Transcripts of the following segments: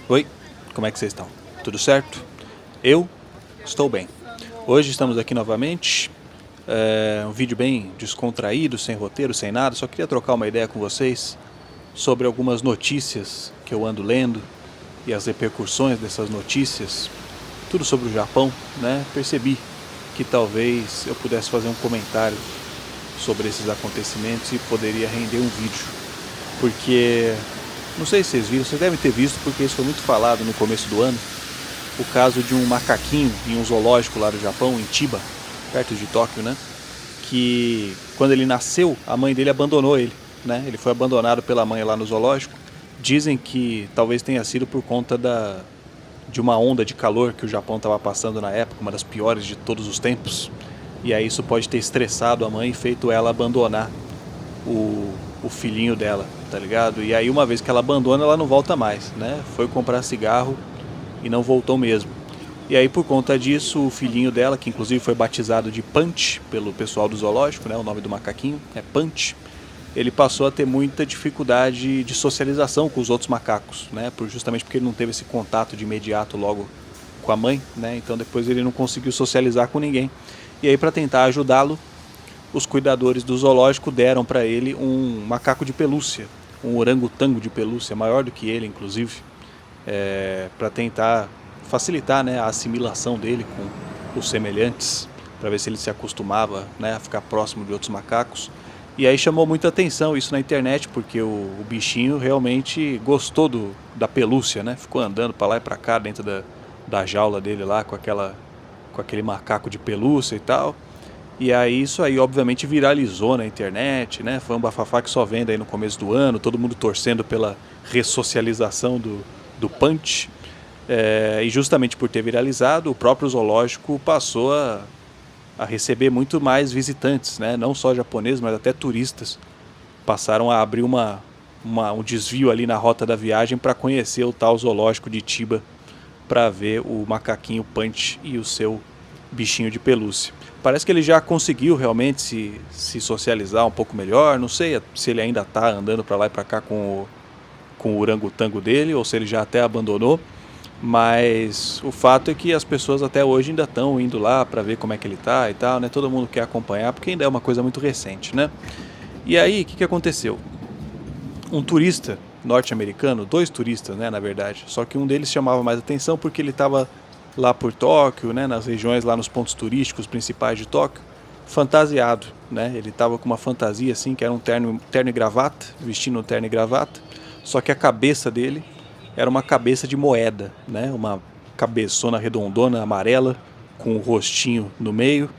Oi, como é que vocês estão? Tudo certo? Eu estou bem. Hoje estamos aqui novamente. Um vídeo bem descontraído, sem roteiro, sem nada. Só queria trocar uma ideia com vocês sobre algumas notícias que eu ando lendo e as repercussões dessas notícias. Tudo sobre o Japão, né? Percebi que talvez eu pudesse fazer um comentário sobre esses acontecimentos e poderia render um vídeo. Porque não sei se vocês viram, vocês devem ter visto porque isso foi muito falado no começo do ano. O caso de um macaquinho em um zoológico lá do Japão, em Chiba, perto de Tóquio, né? Que quando ele nasceu, a mãe dele abandonou ele, né? Ele foi abandonado pela mãe lá no zoológico. Dizem que talvez tenha sido por conta de uma onda de calor que o Japão estava passando na época, uma das piores de todos os tempos. E aí isso pode ter estressado a mãe e feito ela abandonar o filhinho dela, tá ligado? E aí uma vez que ela abandona, ela não volta mais, né? Foi comprar cigarro e não voltou mesmo. E aí por conta disso, o filhinho dela, que inclusive foi batizado de Punch pelo pessoal do zoológico, né? O nome do macaquinho é Punch. Ele passou a ter muita dificuldade de socialização com os outros macacos, né? Justamente porque ele não teve esse contato de imediato logo com a mãe, né? Então depois ele não conseguiu socializar com ninguém. E aí para tentar ajudá-lo, os cuidadores do zoológico deram para ele um macaco de pelúcia, um orangotango de pelúcia, maior do que ele, inclusive, para tentar facilitar, né, a assimilação dele com os semelhantes, para ver se ele se acostumava, né, a ficar próximo de outros macacos. E aí chamou muita atenção isso na internet, porque o bichinho realmente gostou da pelúcia, né? Ficou andando para lá e para cá dentro da jaula dele lá com aquele macaco de pelúcia e tal. E aí isso aí obviamente viralizou na internet, né? Foi um bafafá que só vende aí no começo do ano, todo mundo torcendo pela ressocialização do Punch. E justamente por ter viralizado, o próprio zoológico passou a receber muito mais visitantes, né? Não só japoneses, mas até turistas. Passaram a abrir um desvio ali na rota da viagem para conhecer o tal zoológico de Chiba, para ver o macaquinho Punch e o seu bichinho de pelúcia. Parece que ele já conseguiu realmente se socializar um pouco melhor. Não sei se ele ainda está andando para lá e para cá com o orangotango dele ou se ele já até abandonou. Mas o fato é que as pessoas até hoje ainda estão indo lá para ver como é que ele tá e tal, né? Todo mundo quer acompanhar porque ainda é uma coisa muito recente, né? E aí, o que aconteceu? Um turista norte-americano, dois turistas, né, na verdade, só que um deles chamava mais atenção porque ele estava lá por Tóquio, né, nas regiões, lá nos pontos turísticos principais de Tóquio, fantasiado, né? Ele estava com uma fantasia assim, que era um terno e gravata, vestindo um terno e gravata, só que a cabeça dele era uma cabeça de moeda, né? Uma cabeçona redondona amarela com o rostinho no meio.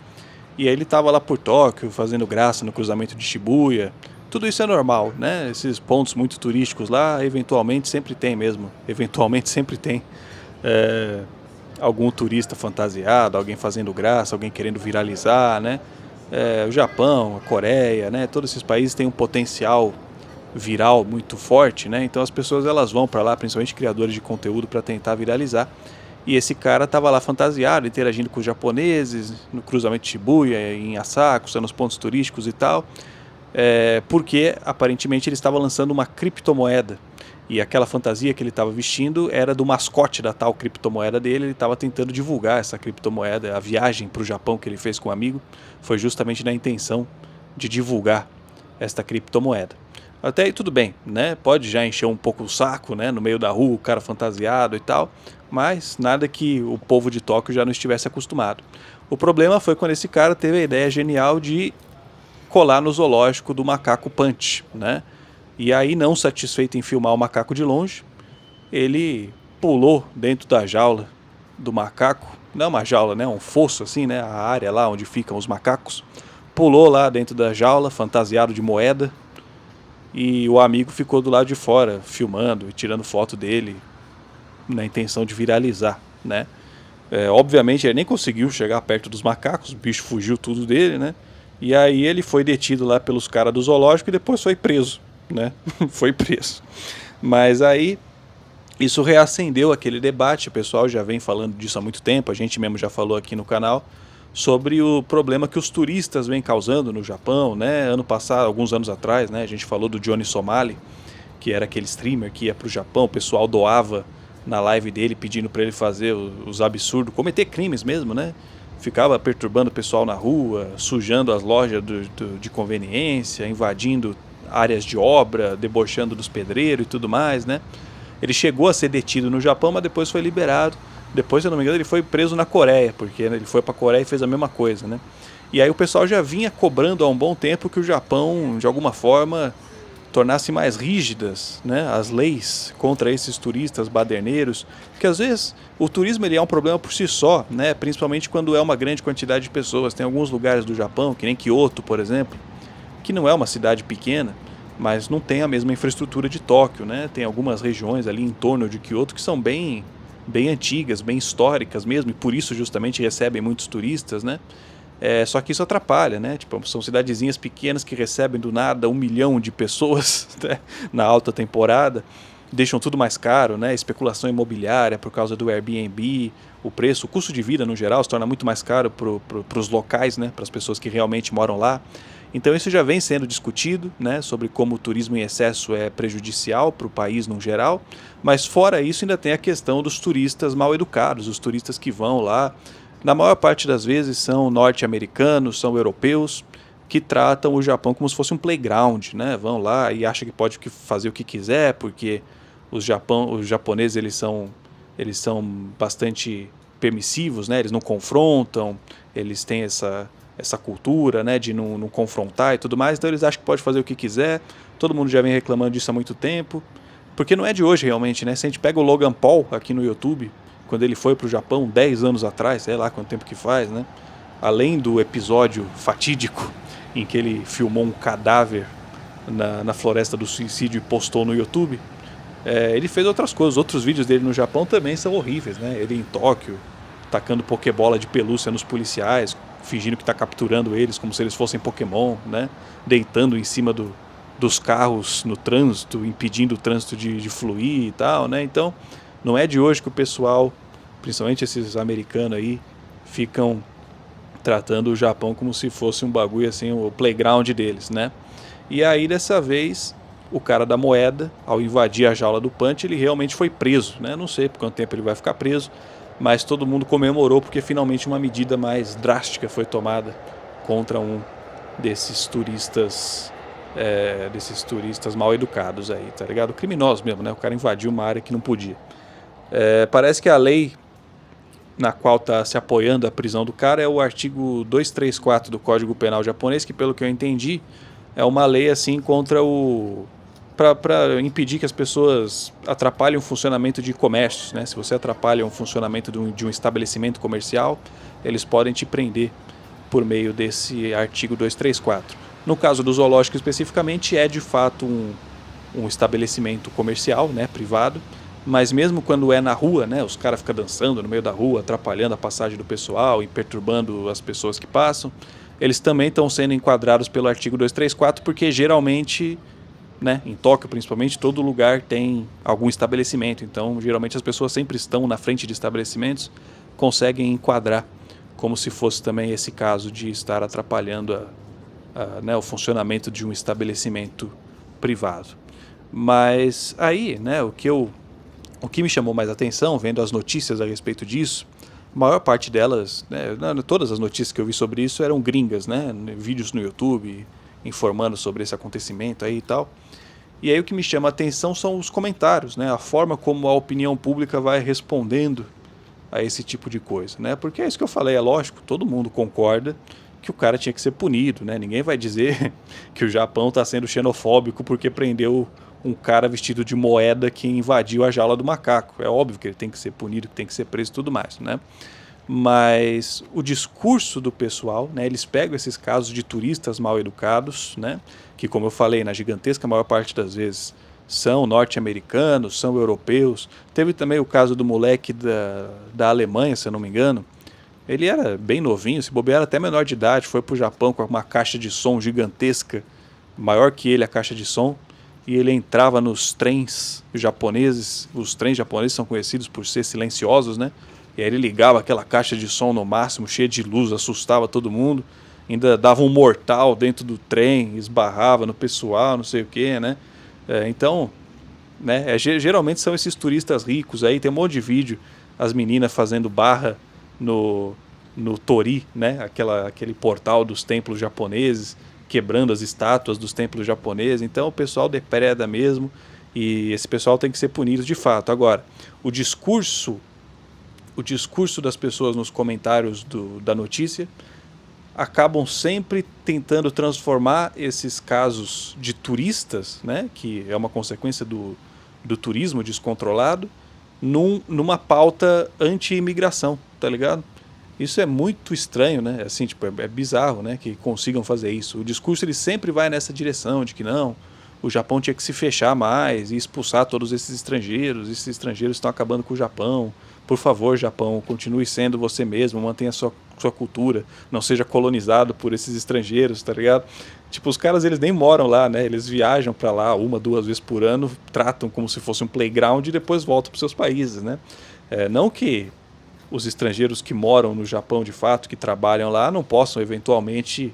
E aí ele estava lá por Tóquio fazendo graça no cruzamento de Shibuya. Tudo isso é normal, né? Esses pontos muito turísticos lá, eventualmente sempre tem mesmo. Eventualmente sempre tem algum turista fantasiado, alguém fazendo graça, alguém querendo viralizar, né? O Japão, a Coreia, né? Todos esses países têm um potencial viral muito forte, né? Então as pessoas elas vão para lá, principalmente criadores de conteúdo, para tentar viralizar. E esse cara estava lá fantasiado, interagindo com os japoneses, no cruzamento de Shibuya, em Asakusa, nos pontos turísticos e tal, porque aparentemente ele estava lançando uma criptomoeda. E aquela fantasia que ele estava vestindo era do mascote da tal criptomoeda dele. Ele estava tentando divulgar essa criptomoeda. A viagem para o Japão que ele fez com um amigo foi justamente na intenção de divulgar esta criptomoeda. Até aí tudo bem, né? Pode já encher um pouco o saco, né? No meio da rua, o cara fantasiado e tal, mas nada que o povo de Tóquio já não estivesse acostumado. O problema foi quando esse cara teve a ideia genial de colar no zoológico do macaco Punch, né? E aí, não satisfeito em filmar o macaco de longe, ele pulou dentro da jaula do macaco, não uma jaula, né? Um fosso assim, né? A área lá onde ficam os macacos. Pulou lá dentro da jaula, fantasiado de moeda, e o amigo ficou do lado de fora, filmando e tirando foto dele, na intenção de viralizar, né? Obviamente ele nem conseguiu chegar perto dos macacos, o bicho fugiu tudo dele, né? E aí ele foi detido lá pelos caras do zoológico e depois foi preso, né? Foi preso. Mas aí isso reacendeu aquele debate, o pessoal já vem falando disso há muito tempo, a gente mesmo já falou aqui no canal, sobre o problema que os turistas vêm causando no Japão, né? Ano passado, alguns anos atrás, né? A gente falou do Johnny Somali, que era aquele streamer que ia pro Japão, o pessoal doava na live dele pedindo para ele fazer os absurdos, cometer crimes mesmo, né? Ficava perturbando o pessoal na rua, sujando as lojas de conveniência, invadindo áreas de obra, debochando dos pedreiros e tudo mais, né? Ele chegou a ser detido no Japão, mas depois foi liberado. Depois, se eu não me engano, ele foi preso na Coreia, porque ele foi para a Coreia e fez a mesma coisa, né? E aí o pessoal já vinha cobrando há um bom tempo que o Japão, de alguma forma, tornasse mais rígidas, né, as leis contra esses turistas baderneiros, porque às vezes o turismo ele é um problema por si só, né, principalmente quando é uma grande quantidade de pessoas. Tem alguns lugares do Japão, que nem Kyoto, por exemplo, que não é uma cidade pequena, mas não tem a mesma infraestrutura de Tóquio, né? Tem algumas regiões ali em torno de Kyoto que são bem antigas, bem históricas mesmo, e por isso justamente recebem muitos turistas, né? Só que isso atrapalha, né? Tipo, são cidadezinhas pequenas que recebem do nada 1 milhão de pessoas, né? Na alta temporada, deixam tudo mais caro, né? Especulação imobiliária por causa do Airbnb, o preço, o custo de vida no geral se torna muito mais caro para os locais, né? Para as pessoas que realmente moram lá. Então isso já vem sendo discutido, né? Sobre como o turismo em excesso é prejudicial para o país no geral, mas fora isso ainda tem a questão dos turistas mal educados, os turistas que vão lá, na maior parte das vezes são norte-americanos, são europeus, que tratam o Japão como se fosse um playground, né? Vão lá e acham que pode fazer o que quiser, porque os japoneses eles são bastante permissivos, né? Eles não confrontam, eles têm essa cultura, né, de não confrontar e tudo mais, então eles acham que pode fazer o que quiser. Todo mundo já vem reclamando disso há muito tempo, porque não é de hoje realmente, né? Se a gente pega o Logan Paul aqui no YouTube, quando ele foi para o Japão 10 anos atrás, sei lá quanto tempo que faz, né? Além do episódio fatídico em que ele filmou um cadáver na floresta do suicídio e postou no YouTube, ele fez outras coisas. Outros vídeos dele no Japão também são horríveis, né? Ele em Tóquio, tacando pokebola de pelúcia nos policiais, fingindo que está capturando eles como se eles fossem Pokémon, né? Deitando em cima dos carros no trânsito, impedindo o trânsito de fluir e tal, né? Então, não é de hoje que o pessoal, principalmente esses americanos aí, ficam tratando o Japão como se fosse um bagulho assim, o playground deles, né? E aí, dessa vez, o cara da moeda, ao invadir a jaula do Punch, ele realmente foi preso, né? Não sei por quanto tempo ele vai ficar preso, mas todo mundo comemorou porque finalmente uma medida mais drástica foi tomada contra um desses turistas mal educados aí, tá ligado? Criminosos mesmo, né? O cara invadiu uma área que não podia. Parece que a lei na qual está se apoiando a prisão do cara é o artigo 234 do Código Penal japonês, que pelo que eu entendi é uma lei assim contra para impedir que as pessoas atrapalhem o funcionamento de comércios, né? Se você atrapalha o funcionamento de um estabelecimento comercial, eles podem te prender por meio desse artigo 234. No caso do zoológico especificamente, é de fato um estabelecimento comercial, né, privado, mas mesmo quando é na rua, né, os caras ficam dançando no meio da rua, atrapalhando a passagem do pessoal e perturbando as pessoas que passam, eles também estão sendo enquadrados pelo artigo 234, porque geralmente, né, em Tóquio principalmente, todo lugar tem algum estabelecimento, então geralmente as pessoas sempre estão na frente de estabelecimentos, conseguem enquadrar como se fosse também esse caso de estar atrapalhando né, o funcionamento de um estabelecimento privado. Mas aí, né, o que me chamou mais atenção, vendo as notícias a respeito disso, a maior parte delas, né, todas as notícias que eu vi sobre isso eram gringas, né, vídeos no YouTube informando sobre esse acontecimento aí e tal. E aí o que me chama a atenção são os comentários, né, a forma como a opinião pública vai respondendo a esse tipo de coisa, né, porque é isso que eu falei, é lógico, todo mundo concorda que o cara tinha que ser punido, né, ninguém vai dizer que o Japão está sendo xenofóbico porque prendeu um cara vestido de moeda que invadiu a jaula do macaco. É óbvio que ele tem que ser punido, que tem que ser preso e tudo mais, né? Mas o discurso do pessoal, né, eles pegam esses casos de turistas mal educados, né, que, como eu falei, na gigantesca maior parte das vezes são norte-americanos, são europeus. Teve também o caso do moleque da Alemanha, se eu não me engano. Ele era bem novinho, se bobear até menor de idade, foi para o Japão com uma caixa de som gigantesca, maior que ele a caixa de som, e ele entrava nos trens japoneses. Os trens japoneses são conhecidos por ser silenciosos, né? E aí ele ligava aquela caixa de som no máximo, cheia de luz, assustava todo mundo, ainda dava um mortal dentro do trem, esbarrava no pessoal, não sei o que, né? Então, né? Geralmente são esses turistas ricos aí, tem um monte de vídeo, as meninas fazendo barra no, no Tori, né? Aquele portal dos templos japoneses, quebrando as estátuas dos templos japoneses. Então o pessoal depreda mesmo e esse pessoal tem que ser punido de fato. Agora, o discurso das pessoas nos comentários da notícia acabam sempre tentando transformar esses casos de turistas, né, que é uma consequência do turismo descontrolado, numa pauta anti-imigração, tá ligado? Isso é muito estranho, né? Assim, tipo, é bizarro, né, que consigam fazer isso. O discurso ele sempre vai nessa direção de que não, o Japão tinha que se fechar mais e expulsar todos esses estrangeiros estão acabando com o Japão. Por favor, Japão, continue sendo você mesmo, mantenha sua cultura, não seja colonizado por esses estrangeiros, tá ligado? Tipo, os caras, eles nem moram lá, né? Eles viajam para lá 1, 2 vezes por ano, tratam como se fosse um playground e depois voltam para seus países, né? Não que os estrangeiros que moram no Japão de fato, que trabalham lá, não possam eventualmente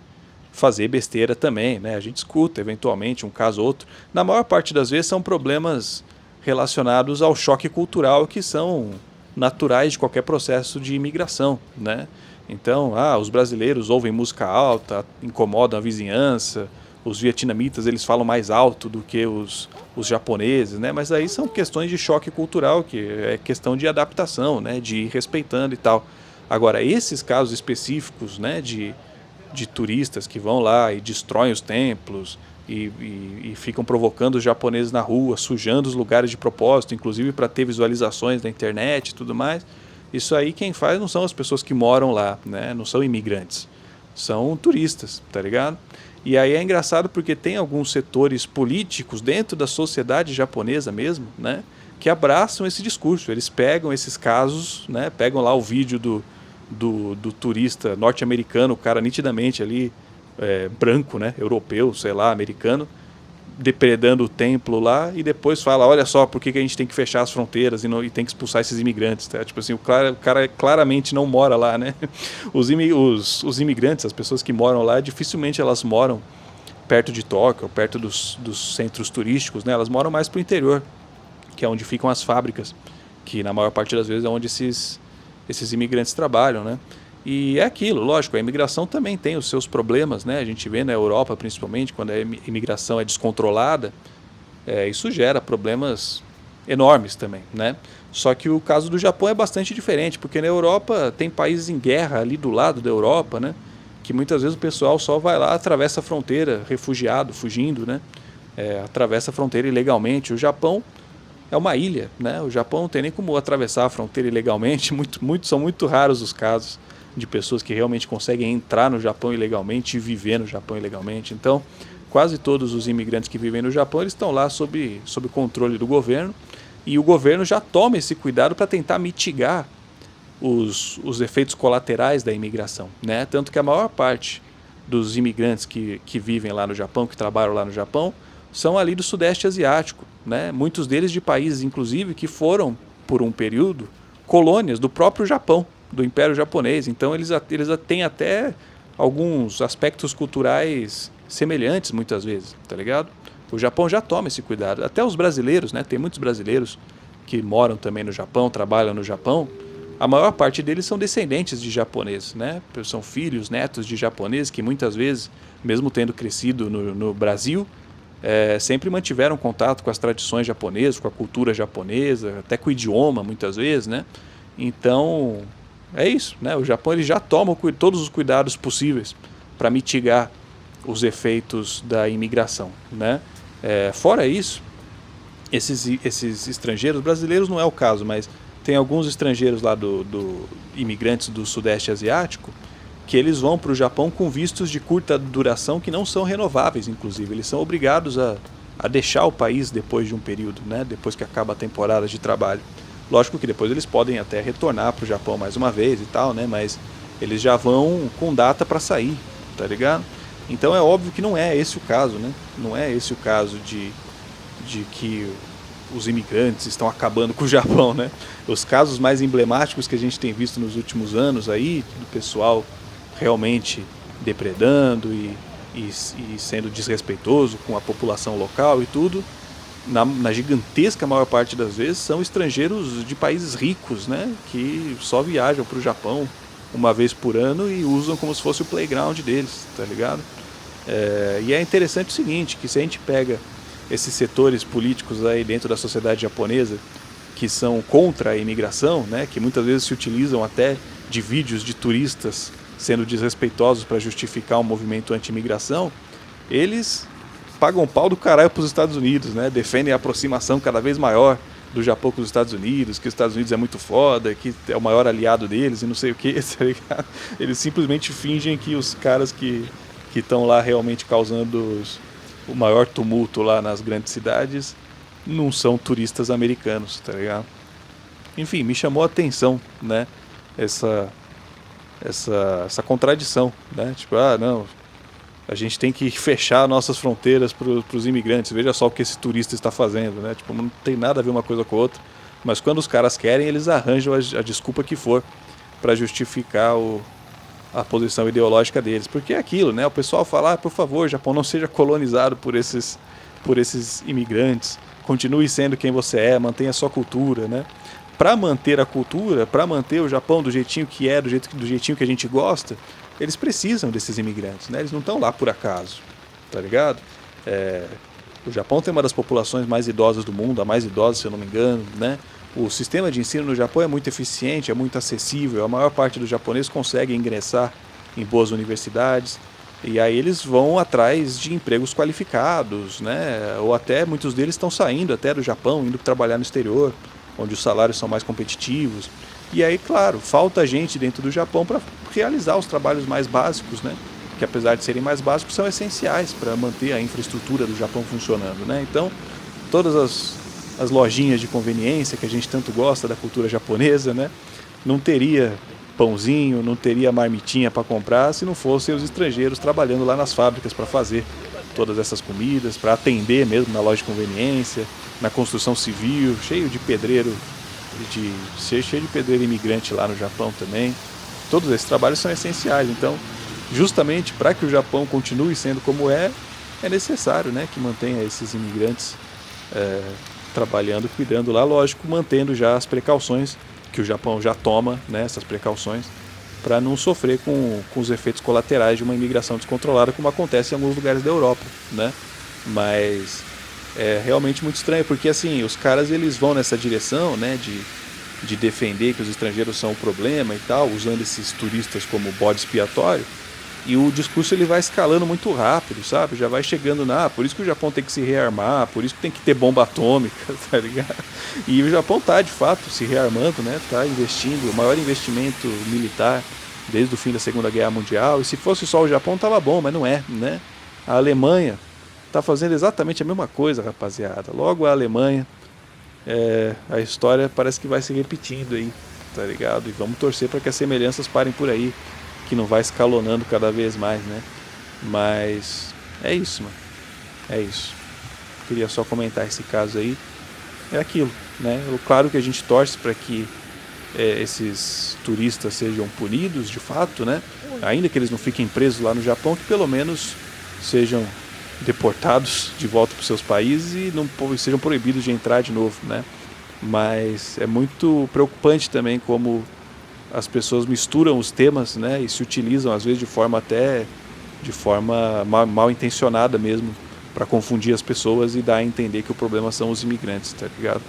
fazer besteira também, né? A gente escuta eventualmente um caso ou outro. Na maior parte das vezes são problemas relacionados ao choque cultural que são naturais de qualquer processo de imigração, né? Então, os brasileiros ouvem música alta, incomodam a vizinhança, os vietnamitas eles falam mais alto do que os japoneses, né? Mas aí são questões de choque cultural, que é questão de adaptação, né? De ir respeitando e tal. Agora, esses casos específicos, né? De turistas que vão lá e destroem os templos e ficam provocando os japoneses na rua, sujando os lugares de propósito, inclusive para ter visualizações na internet e tudo mais. Isso aí quem faz não são as pessoas que moram lá, né? Não são imigrantes, são turistas, tá ligado? E aí é engraçado porque tem alguns setores políticos dentro da sociedade japonesa mesmo, né? Que abraçam esse discurso. Eles pegam esses casos, né? Pegam lá o vídeo do turista norte-americano, o cara nitidamente ali, branco, né? Europeu, sei lá, americano, depredando o templo lá e depois fala, olha só, por que a gente tem que fechar as fronteiras e tem que expulsar esses imigrantes, tá? Tipo assim, o cara claramente não mora lá, né? Os imigrantes, as pessoas que moram lá, dificilmente elas moram perto de Tóquio, perto dos centros turísticos, né? Elas moram mais pro interior, que é onde ficam as fábricas, que na maior parte das vezes é onde esses imigrantes trabalham, né? E é aquilo, lógico, a imigração também tem os seus problemas, né? A gente vê na Europa, principalmente, quando a imigração é descontrolada, isso gera problemas enormes também, né? Só que o caso do Japão é bastante diferente, porque na Europa tem países em guerra ali do lado da Europa, né? Que muitas vezes o pessoal só vai lá, atravessa a fronteira, refugiado, fugindo, né? Atravessa a fronteira ilegalmente. O Japão é uma ilha, né? O Japão não tem nem como atravessar a fronteira ilegalmente, são muito raros os casos de pessoas que realmente conseguem entrar no Japão ilegalmente e viver no Japão ilegalmente. Então, quase todos os imigrantes que vivem no Japão, eles estão lá sob controle do governo, e o governo já toma esse cuidado para tentar mitigar os efeitos colaterais da imigração, né? Tanto que a maior parte dos imigrantes que vivem lá no Japão, que trabalham lá no Japão, são ali do Sudeste Asiático, né? Muitos deles de países, inclusive, que foram, por um período, colônias do próprio Japão, do Império Japonês. Então eles têm até alguns aspectos culturais semelhantes muitas vezes, tá ligado? O Japão já toma esse cuidado. Até os brasileiros, né? Tem muitos brasileiros que moram também no Japão, trabalham no Japão. A maior parte deles são descendentes de japoneses, né? São filhos, netos de japoneses que muitas vezes, mesmo tendo crescido no Brasil, sempre mantiveram contato com as tradições japonesas, com a cultura japonesa, até com o idioma muitas vezes, né? Então, é isso, né? O Japão ele já toma todos os cuidados possíveis para mitigar os efeitos da imigração, né? Fora isso, esses estrangeiros, brasileiros não é o caso, mas tem alguns estrangeiros lá imigrantes do Sudeste Asiático que eles vão para o Japão com vistos de curta duração que não são renováveis, inclusive. Eles são obrigados a deixar o país depois de um período, né? Depois que acaba a temporada de trabalho. Lógico que depois eles podem até retornar para o Japão mais uma vez e tal, né? Mas eles já vão com data para sair, tá ligado? Então é óbvio que não é esse o caso, né? Não é esse o caso de que os imigrantes estão acabando com o Japão, né? Os casos mais emblemáticos que a gente tem visto nos últimos anos aí, do pessoal realmente depredando e sendo desrespeitoso com a população local e tudo, na gigantesca maior parte das vezes, são estrangeiros de países ricos, né, que só viajam para o Japão uma vez por ano e usam como se fosse o playground deles, tá ligado? E é interessante o seguinte, que se a gente pega esses setores políticos aí dentro da sociedade japonesa que são contra a imigração, né, que muitas vezes se utilizam até de vídeos de turistas sendo desrespeitosos para justificar um movimento anti-imigração, eles pagam pau do caralho para os Estados Unidos, né, defendem a aproximação cada vez maior do Japão com os Estados Unidos, que os Estados Unidos é muito foda, que é o maior aliado deles e não sei o que, tá ligado? Eles simplesmente fingem que os caras que estão lá realmente causando o maior tumulto lá nas grandes cidades não são turistas americanos, tá ligado? Enfim, me chamou a atenção, né, essa contradição, né, tipo, não, a gente tem que fechar nossas fronteiras para os imigrantes, veja só o que esse turista está fazendo, né, tipo, não tem nada a ver uma coisa com a outra, mas quando os caras querem, eles arranjam a desculpa que for para justificar a posição ideológica deles, porque é aquilo, né, o pessoal fala, por favor, Japão, não seja colonizado por esses imigrantes, continue sendo quem você é, mantenha a sua cultura, né? Para manter a cultura, para manter o Japão do jeitinho que é, do jeitinho que a gente gosta, eles precisam desses imigrantes, né? Eles não estão lá por acaso, tá ligado? O Japão tem uma das populações mais idosas do mundo, a mais idosa, se eu não me engano, né? O sistema de ensino no Japão é muito eficiente, é muito acessível, a maior parte dos japoneses consegue ingressar em boas universidades, e aí eles vão atrás de empregos qualificados, né? Ou até muitos deles estão saindo até do Japão, indo trabalhar no exterior, onde os salários são mais competitivos. E aí, claro, falta gente dentro do Japão para realizar os trabalhos mais básicos, né? Que apesar de serem mais básicos, são essenciais para manter a infraestrutura do Japão funcionando, né? Então, todas as lojinhas de conveniência que a gente tanto gosta da cultura japonesa, né? Não teria pãozinho, não teria marmitinha para comprar se não fossem os estrangeiros trabalhando lá nas fábricas para fazer todas essas comidas, para atender mesmo na loja de conveniência, na construção civil, cheio de pedreiro imigrante lá no Japão também. Todos esses trabalhos são essenciais, então justamente para que o Japão continue sendo como é necessário, né, que mantenha esses imigrantes trabalhando, cuidando lá, lógico, mantendo já as precauções que o Japão já toma, né, essas precauções, para não sofrer com os efeitos colaterais de uma imigração descontrolada, como acontece em alguns lugares da Europa, né? Mas é realmente muito estranho, porque assim, os caras eles vão nessa direção, né, de defender que os estrangeiros são um problema e tal, usando esses turistas como bode expiatório, e o discurso ele vai escalando muito rápido, sabe? Já vai chegando por isso que o Japão tem que se rearmar, por isso que tem que ter bomba atômica, tá ligado? E o Japão tá, de fato, se rearmando, né? Tá investindo, o maior investimento militar desde o fim da Segunda Guerra Mundial, e se fosse só o Japão tava bom, mas não é, né? A Alemanha tá fazendo exatamente a mesma coisa, rapaziada. Logo a Alemanha, a história parece que vai se repetindo aí, tá ligado? E vamos torcer para que as semelhanças parem por aí, que não vai escalonando cada vez mais, né? Mas é isso, mano. É isso. Queria só comentar esse caso aí. É aquilo, né? Claro que a gente torce para que esses turistas sejam punidos, de fato, né? Ainda que eles não fiquem presos lá no Japão, que pelo menos sejam deportados de volta para os seus países e não sejam proibidos de entrar de novo, né? Mas é muito preocupante também como as pessoas misturam os temas, né, e se utilizam às vezes de forma mal intencionada mesmo, para confundir as pessoas e dar a entender que o problema são os imigrantes, tá ligado?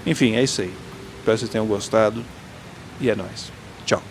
Enfim, é isso aí. Espero que vocês tenham gostado e é nóis. Tchau.